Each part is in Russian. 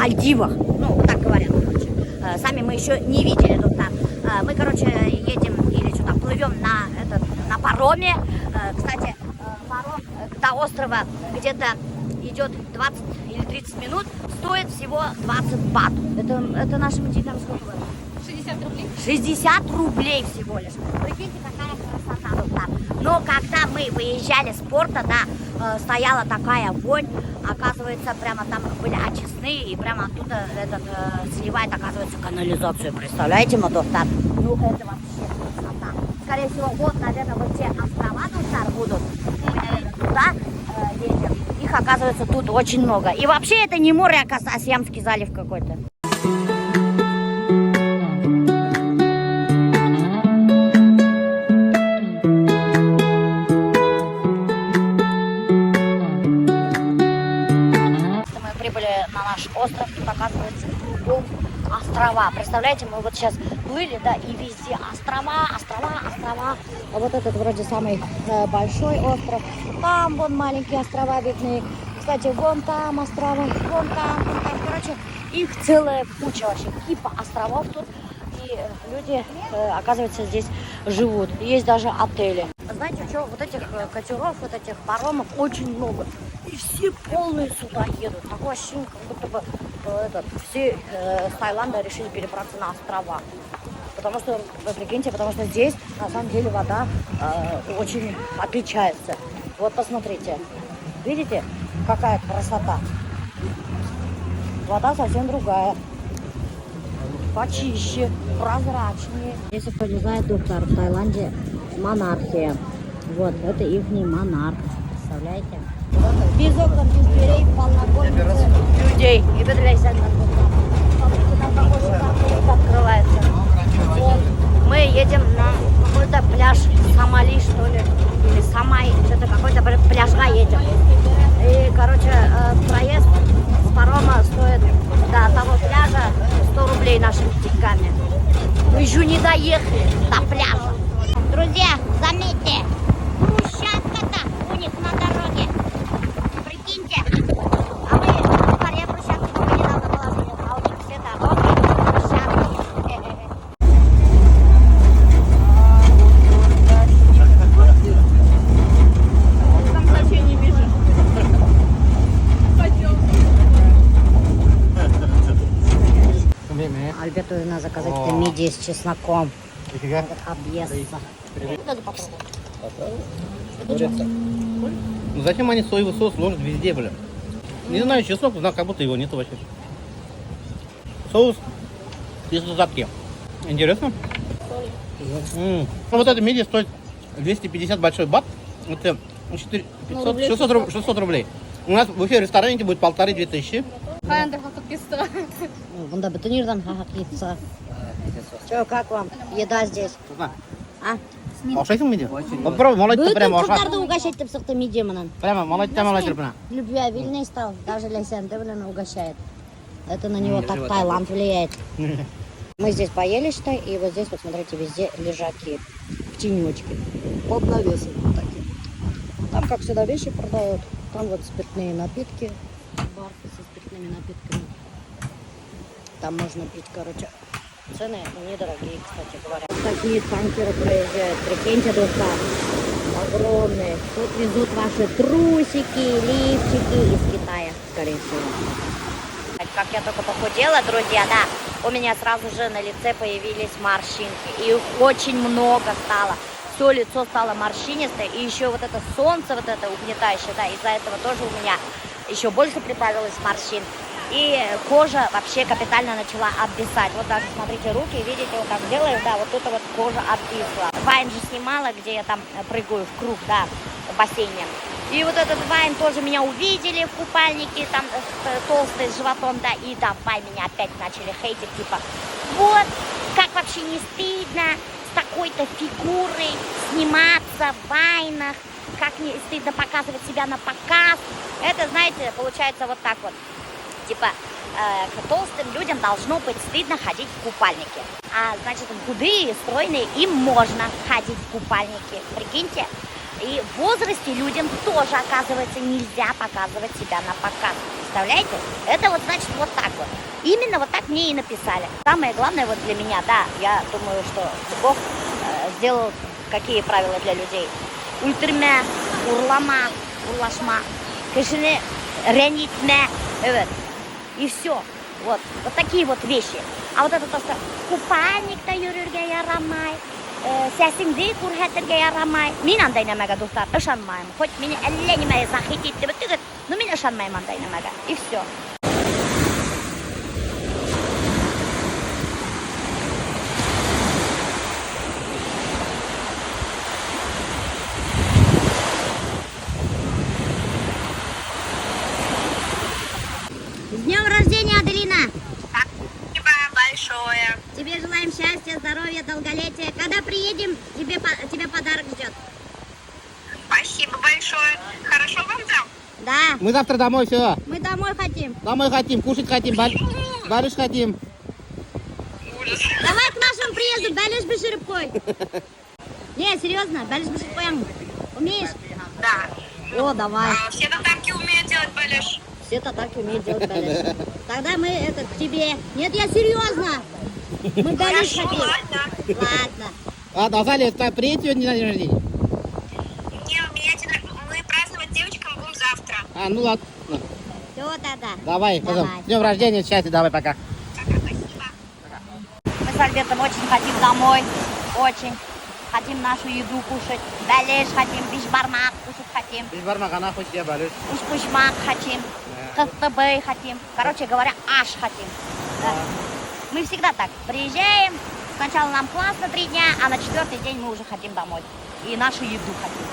Мальдивах. Ну, вот так говорят, короче. Сами мы еще не видели тут там. Мы, короче, едем или что-то, плывем на пароме. Кстати, паром до острова где-то идет 20 или 30 минут. Стоит всего 20 бат. Это нашими деньгами сколько было? 60 рублей. 60 рублей всего лишь. Прикиньте, какая красота тут там. Но когда мы выезжали с порта, да, стояла такая вонь. Оказывается, прямо там были очистные, и прямо оттуда сливает, оказывается, канализацию. Представляете, мотор там? Ну, это вообще красота. Скорее всего, вот, наверное, вот те острова тут будут. Мы, наверное, туда едем. Их, оказывается, тут очень много. И вообще это не море, а Сиамский залив какой-то. На наш остров, тут оказывается кругом острова. Представляете, мы вот сейчас плыли, да, и везде острова. А вот этот вроде самый большой остров. Там вон маленькие острова видны. Кстати, вон там острова, вон там. Короче, их целая куча вообще, кипа островов тут. И люди, оказывается, здесь живут. Есть даже отели. Знаете, что, вот этих катеров, вот этих паромов очень много. И все полные сюда едут. Такое ощущение, как будто бы все с Таиланда решили перебраться на острова. Потому что, вы прикиньте, потому что здесь, на самом деле, вода очень отличается. Вот посмотрите. Видите, какая красота? Вода совсем другая. Почище, прозрачнее. Если кто не знает, доктор, в Таиланде монархия. Вот, это их монарх. Представляете? Без окон, без дверей, полнокольницы людей. И выдавайся на смотрите, там какой шикарный открывается. Вот. Мы едем на какой-то пляж Самали, что ли. Или Самай, что-то какой-то пляжга едем. И, короче, проезд с парома стоит до того пляжа 100 рублей нашими деньгами. Мы еще не доехали до пляжа. Друзья, заметьте, брусчатка-то у них на дороге. Прикиньте. А мы паре брусчатку только недавно положили. А у них все дороги брусчатки. Там значения вижу. Альберту надо заказать мидии с чесноком. Объесться. Надо попробовать. Ну зачем они соевый соус ложат везде, блин? Не знаю, чеснок, но как будто его нету вообще. Соус из задки. Интересно? Ну, вот эта мидия стоит 250 большой бат. Это 600 рублей. У нас в эфире в ресторане будет 1500-2000. Бунда бетонирдан хахакица. Че, как вам еда здесь? А? Ошайсың мидия? Попробуй, молодец, прямо ошай. Bütün угощать сықты мидия мынан. Прямо молодец, прямо. Любвеобильный стал. Даже Лясян Девлина угощает. Это на него так Таиланд влияет. Мы здесь поели, считай, и вот здесь, вот смотрите, везде лежаки в тенечке. Под навесом вот такие. Там, как всегда, вещи продают. Там вот спиртные напитки. Барки со спиртными напитками. Там можно пить, короче. Цены недорогие, кстати говоря. Такие танкеры проезжают. Прикиньте, друзья. Огромные. Тут везут ваши трусики, лифчики из Китая, скорее всего. Как я только похудела, друзья, да, у меня сразу же на лице появились морщинки. И их очень много стало. Все лицо стало морщинистое. И еще вот это солнце, вот это угнетающее, да, из-за этого тоже у меня еще больше прибавилось морщин. И кожа вообще капитально начала обвисать. Вот даже смотрите, руки, видите, вот так делаю, да, вот тут вот кожа обвисла. Вайн же снимала, где я там прыгаю в круг, да, в бассейне. И вот этот Вайн тоже меня увидели в купальнике, там толстый с животом, да, и давай меня опять начали хейтить, типа, вот, как вообще не стыдно с такой-то фигурой сниматься в Вайнах, как не стыдно показывать себя на показ. Это, знаете, получается вот так вот. Типа, толстым людям должно быть стыдно ходить в купальнике. А, значит, худые, стройные, им можно ходить в купальнике. Прикиньте. И в возрасте людям тоже, оказывается, нельзя показывать себя на показ. Представляете? Это вот значит вот так вот. Именно вот так мне и написали. Самое главное вот для меня, да, я думаю, что Бог сделал какие правила для людей. Ультирме, урлама, урлашма, кешіне ренитме, и все. Вот такие вот вещи. А вот это то, что купальникта yürürге ярамай, сәсіңді күрһәтергә ярамай. Мин андай нәмәгә, дуслар, ышанмайм. Хоть мине әллә нимә захит итте беттегез, но мин ышанмайм андай нәмәгә. И все. С днем рождения, Аделина! Спасибо большое. Тебе желаем счастья, здоровья, долголетия. Когда приедем, тебе подарок ждет. Спасибо большое. Хорошо вам там? Да, Мы завтра домой, все. мы домой хотим. Домой хотим, кушать хотим, барыш хотим. Ужас. Давай к нашему приезду бәлеш пішіріп қой. Не, серьезно, бәлеш пішіріп қояң. Умеешь? Да. О, давай. Все татарки умеют делать балеш. Все татарки умеют делать бәлеш. Тогда мы это к тебе. Нет, я серьезно. Мы бәлеш Хорошо, хотим. ладно. Ладно. А, Назалия, приедь сегодня на день рождения? Не, у меня мы праздновать девочкам будем завтра. А, ну ладно. Все тогда. Давай, Давай. с днем рождения, счастья, давай, пока. Спасибо. Мы с Альбертом очень хотим домой. Очень. Хотим нашу еду кушать. Бәлеш хотим, бишбармак кушать хотим. Biz barmağına hoş ya barış. Ушпушмак хотим. КТБ хотим. Короче говоря, аш хотим. Да. Мы всегда так. Приезжаем. Сначала нам классно 3 дня, а на 4-й день мы уже хотим домой. И нашу еду хотим.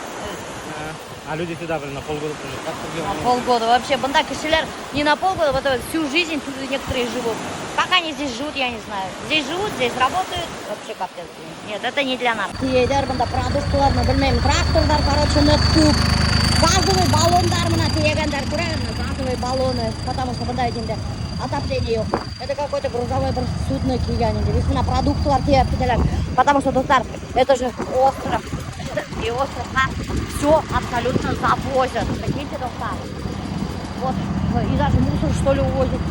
А люди сюда, блин, на полгода приезжают. Как так На делать? полгода. Вообще, банда киселер не на полгода, вот всю жизнь тут некоторые живут. Как они здесь живут, я не знаю. Здесь живут, здесь работают. Вообще капец. Нет, это не для нас. Тиедер, банда продуктыларны білмеймін. Трактордар, короче, нөттіп. Газовый баллондар мына тиегендер, көрегендер, газовый баллоны. Потому что банда едінде отопление yok. Это какой-то грузовой судно киегенде. Здесь мына продуктылар тиеп кетелер. Потому что, достар, это же остров. И острова все абсолютно завозят. Прикиньте, достар. Вот. И даже мусор, что ли, увозят.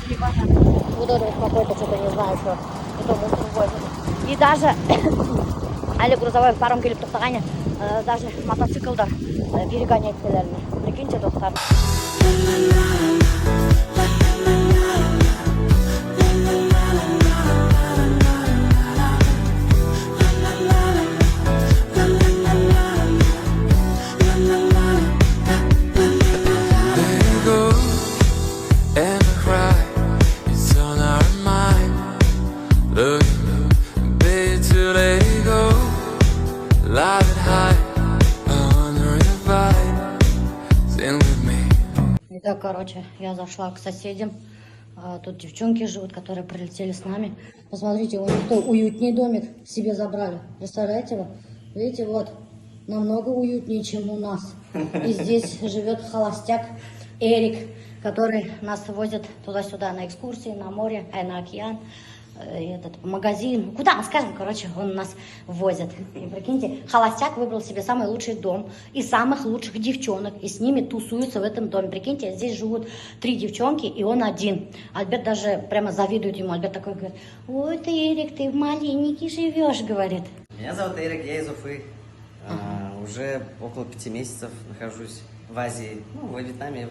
Непонятно. Вот это вот какой-то, что-то не знаю, что. Это мусор увозят. И даже әлі грузовой паром келіп тоқтағаны, даже мотоциклдар перегонять келеріне. Прикиньте, достар. Итак, короче, я зашла к соседям. Тут девчонки живут, которые прилетели с нами. Посмотрите, у них уютнее домик себе забрали. Представляете его? Видите, вот, намного уютнее, чем у нас. И здесь живет холостяк Эрик, который нас возит туда-сюда на экскурсии, на море, на океан. И этот магазин, куда мы скажем, короче, он нас возит. И прикиньте, холостяк выбрал себе самый лучший дом и самых лучших девчонок, и с ними тусуются в этом доме. Прикиньте, здесь живут 3 девчонки, и он один. Альберт даже прямо завидует ему. Альберт такой говорит: ой, ты, Эрик, ты в Малиннике живешь, говорит. Меня зовут Эрик, я из Уфы. Уже около 5 месяцев нахожусь в Азии, ну, во Вьетнаме,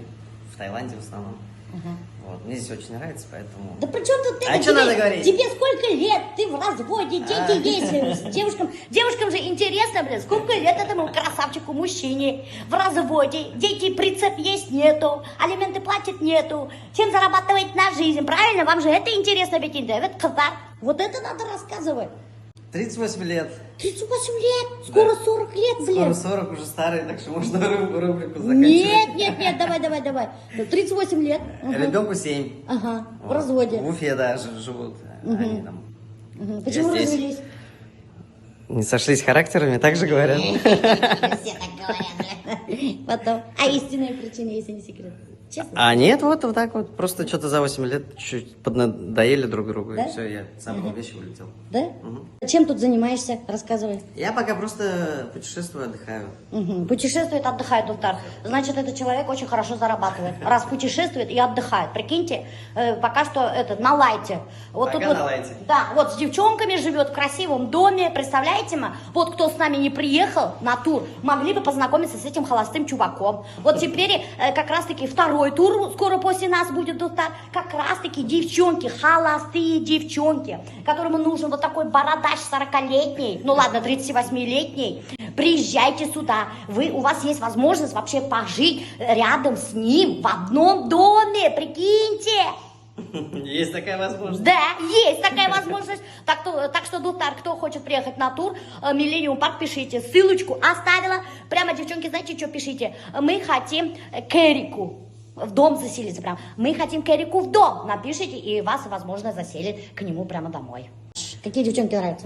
в Таиланде в основном. Вот. Мне здесь очень нравится, поэтому... Да при чем тут это? А что надо говорить? Тебе сколько лет? Ты в разводе, дети есть. Девушкам же интересно, блин, сколько лет этому красавчику мужчине в разводе. Дети, прицеп есть, нету. Алименты платят, нету. Чем зарабатывать на жизнь, правильно? Вам же это интересно, ведь вот это надо рассказывать. 38 лет. 38 лет? Скоро 40 лет, блин. Скоро 40, уже старый, так что можно рубрику заканчивать. Нет, давай. 38 лет. Ребенку 7. Ага, в Вот. разводе. В Уфе, да, живут. Они там... Почему Я здесь. развелись? Не сошлись характерами, так же говорят. Все так говорят. Потом. А истинные причины, если не секрет? Честно? А нет, вот так вот. Просто что-то за 8 лет чуть поднадоели друг другу. Да? И все, я собрал вещи и улетел. Да? Чем тут занимаешься? Рассказывай. Я пока просто путешествую, отдыхаю. Путешествует, отдыхает Ултар. Значит, этот человек очень хорошо зарабатывает. Раз путешествует и отдыхает. Прикиньте, пока что на лайте. Вот Пока тут вот, на лайте. Да, вот с девчонками живет в красивом доме. Представляете, вот кто с нами не приехал на тур, могли бы познакомиться с этим холостым чуваком. Вот теперь как раз-таки второй тур скоро после нас будет, Ултар. Как раз-таки девчонки, холостые девчонки, которым нужен вот такой бородач 40-летний, ну ладно, 38-летний. Приезжайте сюда. У вас есть возможность вообще пожить рядом с ним в одном доме. Прикиньте. Есть такая возможность. Да, есть такая возможность. Так что, Дултар, кто хочет приехать на тур, Millennium Park, пишите. Ссылочку оставила. Прямо, девчонки, знаете, что пишите? Мы хотим к Эрику в дом заселиться прям. Мы хотим к Эрику в дом. Напишите, и вас, возможно, заселит к нему прямо домой. Какие девчонки нравятся?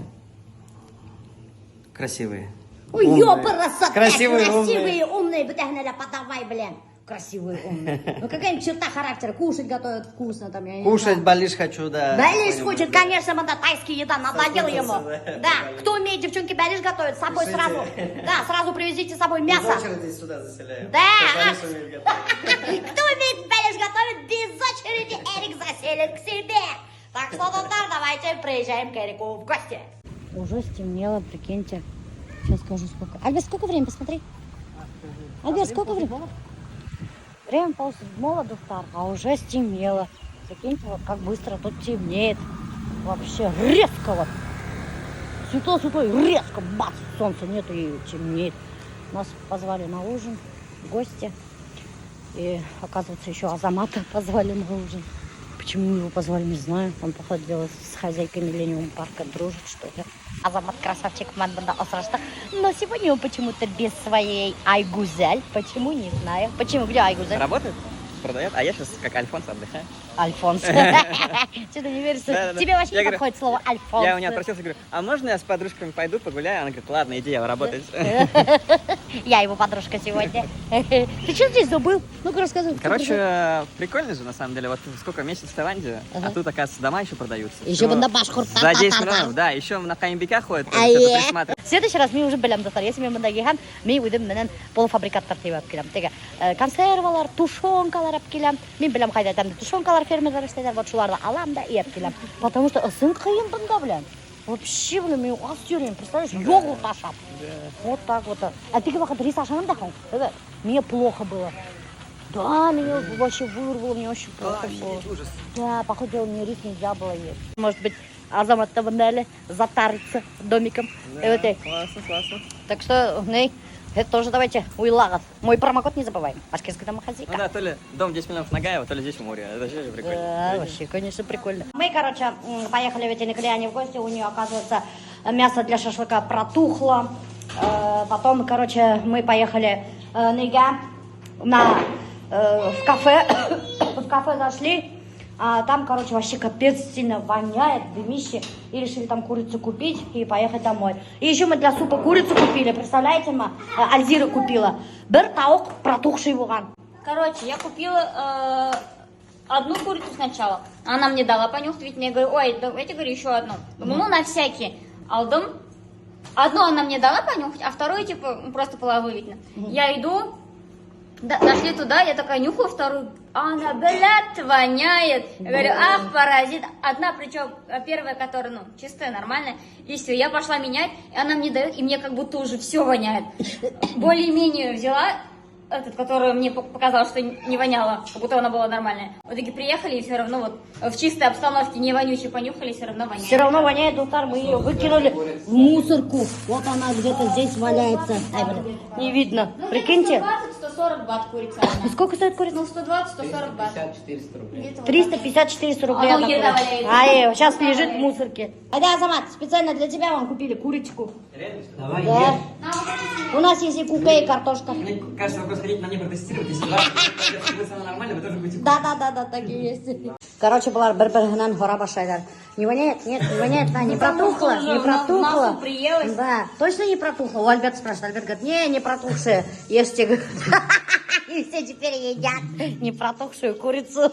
Красивые. Ой, Умные. ёпарасоте, Красивые, красивые, умные, бытагналя, подавай, блин. Красивые, умные. Ну, какая-нибудь черта характера. Кушать готовят вкусно там, я не Кушать знаю. балиш хочу, да. Балиш Что-нибудь, хочет, да. конечно, да, тайская еда, надоела ему. Соскучился, Да, балиш. кто умеет, девчонки, балиш готовить, с собой Пишите. сразу. Да, сразу привезите с собой Без мясо. очереди сюда заселяем. Да. Кто балиш умеет готовить. Кто умеет балиш готовить, без очереди Эрик заселит к себе. Так что, Дултар, давайте приезжаем к Эрику в гости. Уже стемнело, прикиньте. Сейчас скажу сколько. Альберт, сколько времени, посмотри. Альберт, сколько времени? Время 6:30, Дултар, а уже стемнело. Прикиньте, вот как быстро тут темнеет. Вообще резко вот. Светло, резко, бац, солнца нету и темнеет. Нас позвали на ужин, в гости. И, оказывается, еще Азамата позвали на ужин. Почему его позвали, не знаю. Он, походу, делает с хозяйкой Millennium Парка, дружит, что ли. Азамат красавчик, манда осрашта. Но сегодня он почему-то без своей Айгузель. Почему, не знаю. Почему? Где Айгузель? Работает, продает, а я сейчас как Альфонс отдыхаю. Альфонс. Что-то не верится. Да-да-да. Тебе вообще Я не говорю, подходит слово Альфонс. Я у нее отпросился, говорю, а можно я с подружками пойду погуляю? Она говорит, ладно, иди, я работать. Я его подружка сегодня. Ты что здесь забыл? Ну-ка рассказывай. Короче, прикольно же, на самом деле. Вот сколько месяцев в Таиланде, а тут, оказывается, дома еще продаются. Еще Всего бандабаш, хурта, За 10 та-та-та. миллионов, да, еще на Каймбека ходят, А что-то е. присматривают. В следующий раз мы уже білем, достар. Если мен мында келем, мен үйден менен полуфабрикаттар тегіп алып келем. Теге консервалар, тушенкалар алып келем. Мен білем қайда там тушенкалар фермерлар істейді. Вот шуларды алам да и алып келем. Потому что сын қиын бұнда, блин. Вообще, блин, мен ас жүрейін, представляешь, йогурт ашап. Вот так вот. А ты как рис ашаным да хон? Мне плохо было. Да, меня вообще вырвало, мне очень плохо было. Ужас. Да, походу дела, мне рис нельзя было есть. Может быть, Азамат Табандали затарится домиком. Да, Вот и. классно. Так что, это тоже давайте уйлагов. Мой промокод не забываем. Башкирская домохозяйка. Ну да, то ли дом 10 миллионов Нагаева, то ли здесь в море. Это вообще прикольно. Да, вообще, конечно, прикольно. Мы, короче, поехали в эти Николиане в гости. У нее, оказывается, мясо для шашлыка протухло. Потом, короче, мы поехали в кафе. В кафе зашли. А там, короче, вообще капец сильно воняет, дымище. И решили там курицу купить и поехать домой. И еще мы для супа курицу купили. Представляете, Альзира купила. Бір тауық протухший болған. Короче, я купила одну курицу сначала. Она мне дала понюхать, ведь мне говорю, ой, давайте, говорю, еще одну. Думаю, ну на всякий. Алдым. Одну она мне дала понюхать, а вторую, типа, просто положила, видно. Я иду, дошли туда, я такая нюхаю вторую. Она, блядь, воняет. Я говорю, ах, паразит. Одна, причем первая, которая, чистая, нормальная. И все, я пошла менять, и она мне дает, и мне как будто уже все воняет. Более-менее взяла этот, который мне показал, что не воняло, как будто она была нормальная. В итоге приехали, и все равно вот в чистой обстановке, не вонючей, понюхали, все равно воняет. Все равно воняет, Дултар, мы ее выкинули в мусорку. Вот она где-то здесь валяется. Ай, блин, не видно. Прикиньте. 120-140 бат курица. И сколько стоит курица? 120-140 бат. 350-400 рублей. А одна еда курица. валяется. Сейчас лежит в мусорке. Айда, Азамат, специально для тебя вам купили курочку. Давай, Да. У нас есть и кука, и картошка. Мне кажется, вопрос ходить на мне протестировать. Если будет она нормально, вы тоже будете... Да, так и есть. Короче, была бір-бірінен гора башайлар. Не воняет? Нет, не воняет, да, не протухло, не протухло. масло приелось. Да, точно не протухло. У Альберта спрашивает, Альберт говорит, не протухшее, ешьте. И все теперь едят непротухшую курицу.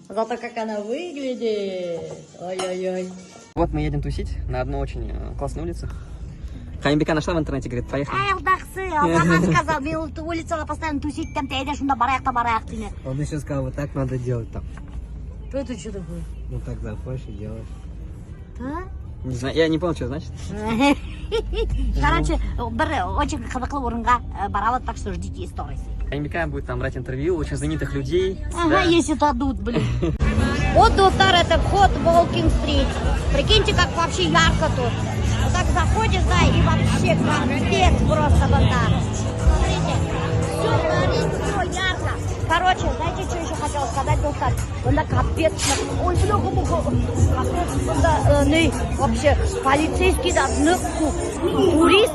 Зато как она выглядит. Ой-ой-ой. Вот мы едем тусить на одну очень классную улицу. Хамибека нашла в интернете, говорит, поехали. Алдақсы, Алман сказал, мен улицала постоянно тусить, там ты едешь, да бараяқ деймін. Он еще сказал, вот так надо делать там. Это что такое? Ну так заходишь и делаешь. А? Не знаю, я не понял, что значит. Короче, очень қызықты орынға барабыз, так что ждите истории. Хамибека будет там брать интервью очень знаменитых людей. Ага, Да. если дадут, блин. Вот, достар, это вход в Волкинг-стрит. Прикиньте, как вообще ярко тут. Вот так заходишь, да, и вообще капец просто банда. Смотрите, все горит, все ярко. Короче, знаете, что еще хотела сказать, достар? Банда капец. Ой, бля-ка-муха. Капец, банда, вообще, полицейский, да, турист,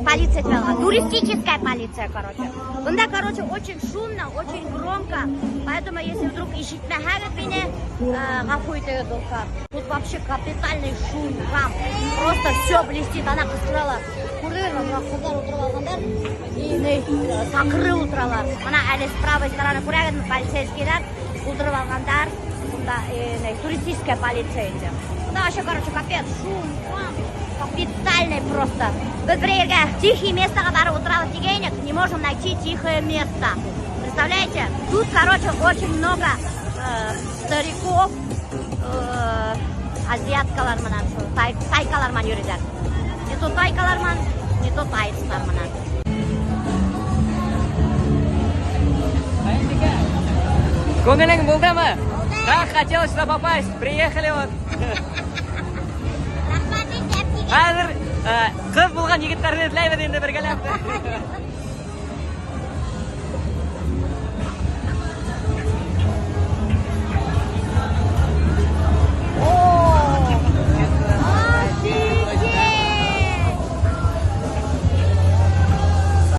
полиция, туристическая полиция, короче. Банда, короче, очень шумно, очень громко. Поэтому, если вдруг ищите меня, гафуйте, достар. Тут вообще капитальный шум, гам. Просто все блестит. Она сказала, курила, қыздар отырып алғандар, и сақыры отыралар. Ана әлі с правой стороны көреген полицейскийлер отырып алғандар, туристическая полиция. Да, вообще, короче, капец, шум, гам. Капитальный просто. Біз бір жерге тихий местоға барып отыралық дегенек, не можем найти тихое место. Представляете? Тут, короче, очень много стариков, азиаткаларман, тайкаларман юридер. Не то тайкаларман, не то тайцларман. Көңілің болды ма? Как хотелось сюда попасть. Приехали вот. Қазір қыз болған егіттерді тілеймін енді біргелеп.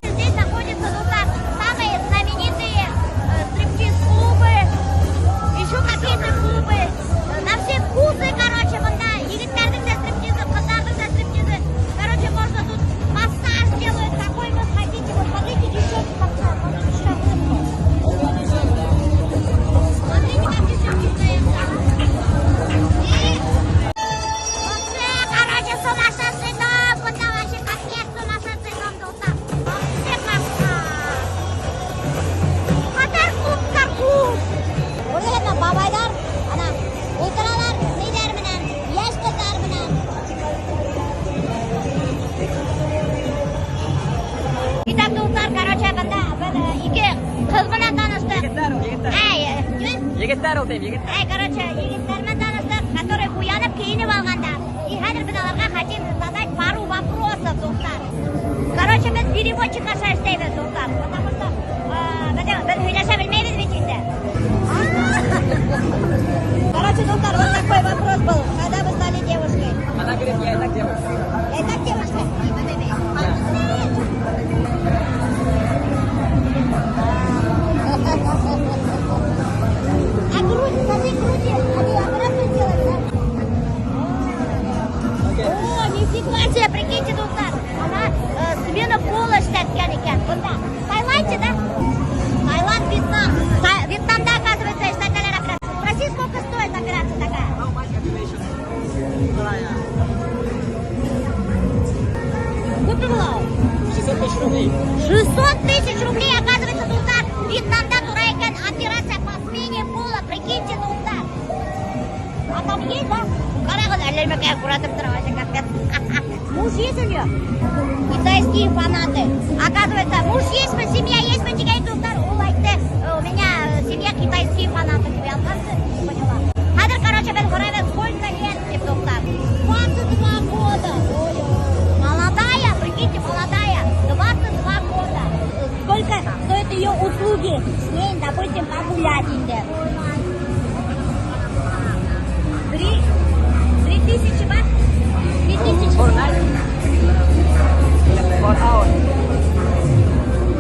Здесь находятся самые знаменитые стриптиз-клубы, еще какие-то клубы, на все вкусы, короче, егіттердің де стриптизы, қыздардың да стриптизы, короче, можно тут массаж делают, какой вы хотите, вот смотрите, девчонки, как смотрите, как девчонки стоят. Вообще, короче, сумасшедший дом, вот там вообще капец сумасшедший дом был там. Вообще классно. Клуб, клуб. Burada babaylar, ana, ultralar, lider bilen, yaş kızlar bilen. Kitap dostlar, короче, bunda iki kız bilen tanıştık. Егіттер ол деймін, егіттер. Короче, егеттермен танıştık, которые уянып киініп алғанда. И қазір біз оларға хотим задать пару вопросов, достар. Короче, біз переводчикқа шаштаймыз, достар. Потому что біз сөйлесе білмейміз ведь енді. Короче, достар, вот такой вопрос был. Когда вы стали девушкой? Она говорит, я и так девушка. Я и так девушка? А грудь, скажи, груди, они обратно делают, да? О, нифига себе, прикиньте, достар. Она смена пола штаткен екен. Бunda. Таиландте, да? Таиланд, Вьетнам. Вьетнамда, оказывается, штаталар операция. Спроси, сколько стоит операция такая? Сколько было? 600 тысяч рублей. 600 тысяч рублей, оказывается, достар. Вьетнамда турайкен операция по смене пола. Прикиньте, достар. А там есть, да? Қарағыз, әлермекая куратып тұр, вообще капец. Муж есть у нее? Китайские фанаты. Оказывается, муж есть, семья есть, мы тебе достар. У меня семья китайские фанаты. Тебе алғансы? Не поняла. Қазір, короче, ben құрайын, сколько лет, деп достар? 22 года. Молодая, прикиньте, молодая. 22 года. Сколько стоят ее услуги? С ней, допустим, погулять инде. 3000 бат? 5000?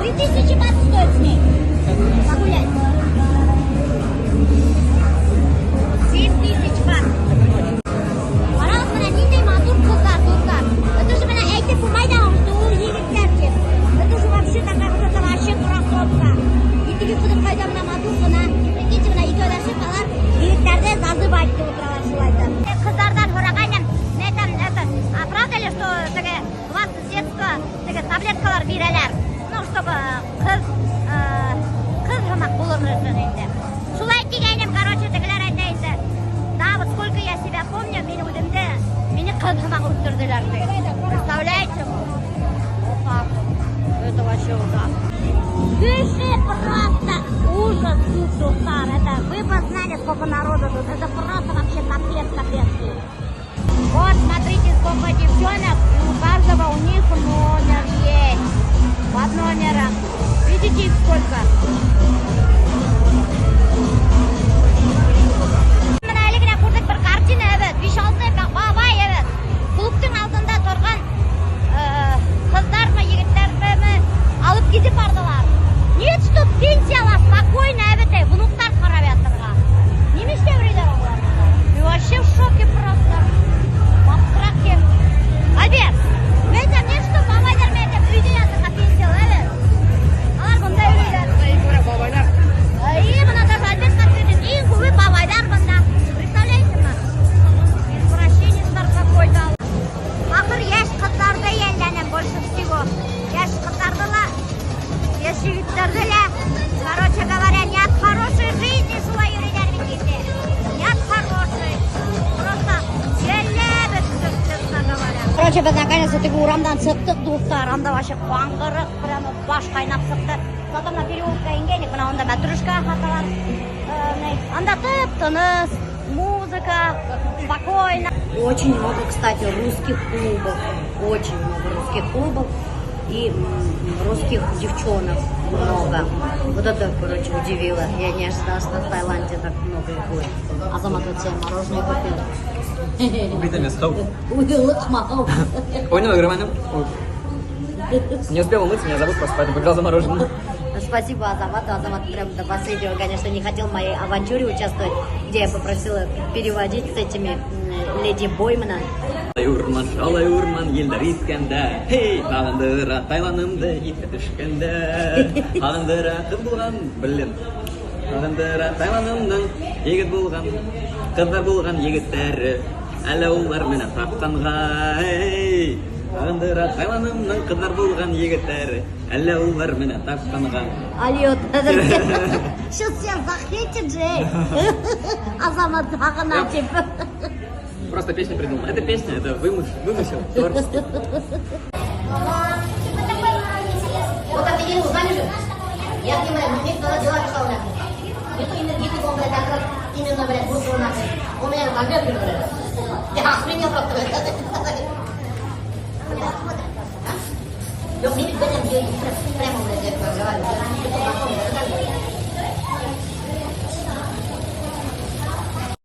3000 бат стоит с ней. Погулять. средства, таблеткалар бирәләр. Ну, чтобы кыз гына булыр өчен инде. Шулай дигәнем, короче, тегеләр әйтә инде. Да, вот сколько я себя помню, мине үземдә мине кыз гына үтерделәр. Представляете? Вот так. Это вообще ужасно. Дыши просто ужас, доктор. Это вы бы знали, сколько народу тут. Это просто вообще капец. Вот, смотрите, сколько девчонок, и у каждого у них номер есть. Под номером. Видите, их сколько? Мына әлегенә күрдек бер картина, evet. 5-6 бабай, evet. Клубтың алдында торган кыздармы, егеттерме алып китеп бардылар. Нет, что пенсияла спокойно, evet, внуктар карап ятырга. Неме эшләүриләр алар? И вообще в шоке просто. Бакырак. Альберт, мен әйтәм, что бабайлар мәктәп өйдә ятырга пенсияла, evet. Алар монда өйләр. Бабайлар. И мына да Альберт сөйләде, иң күбе бабайлар монда. Представляете ма? Извращенецлар какой-то. Ахыр яшь кызларда йәлләнәм больше всего. Яшь кызларда яшь егетләрдә лә, короче говоря, нет хорошей жизни шулай йөриләр бит инде. Нет хорошей. Просто йәлләбез, честно говоря. Короче, без наконец-то теге урамдан чыктык, дуктар, анда вообще каңгырык, прямо баш кайнап чыкты. Потом на переулкка ингәнек, менә анда мәтрүшка хаталар. Анда тып-тыныс, музыка, спокойно. Очень много, кстати, русских клубов. Очень много русских клубов. И русских девчонок много. Вот это, короче, удивило. Я не ожидала, что в Таиланде так много их будет. Азамат вот себе мороженое купил. Витамин стол. Лыхмал. Понял, Громаном? Не успел умыться, меня зовут просто, поэтому побежал за мороженым. Спасибо Азамату. Азамат прям до последнего, конечно, не хотел в моей авантюре участвовать, где я попросила переводить с этими леди Боймана. Шалай урман, елдер иткәндә, хей, тагындыра Тайланымды итә төшкәндә. Тагындыра кыз булган, белем. Тагындыра Тайланымның егет булган, кызлар булган егетләре. Әле уллар менә тапканга, хей. Тагындыра Тайланымның кызлар булган егетләре. Әле уллар менә тапканга. Алиот, сейчас всех захейтит же. Азамат тагына типа. Просто песню придумал. Это песня, это вымысел, творчество. Вот так видели, узнали же? Я снимаю, мы вместе надо дела писал нахуй. Эту энергетику он, блядь, как раз именно, блядь, бросил нахуй. Он меня как бед блядь. Я охренел просто, блядь. Yok, ini juga yang dia prema, blядь, я говорю.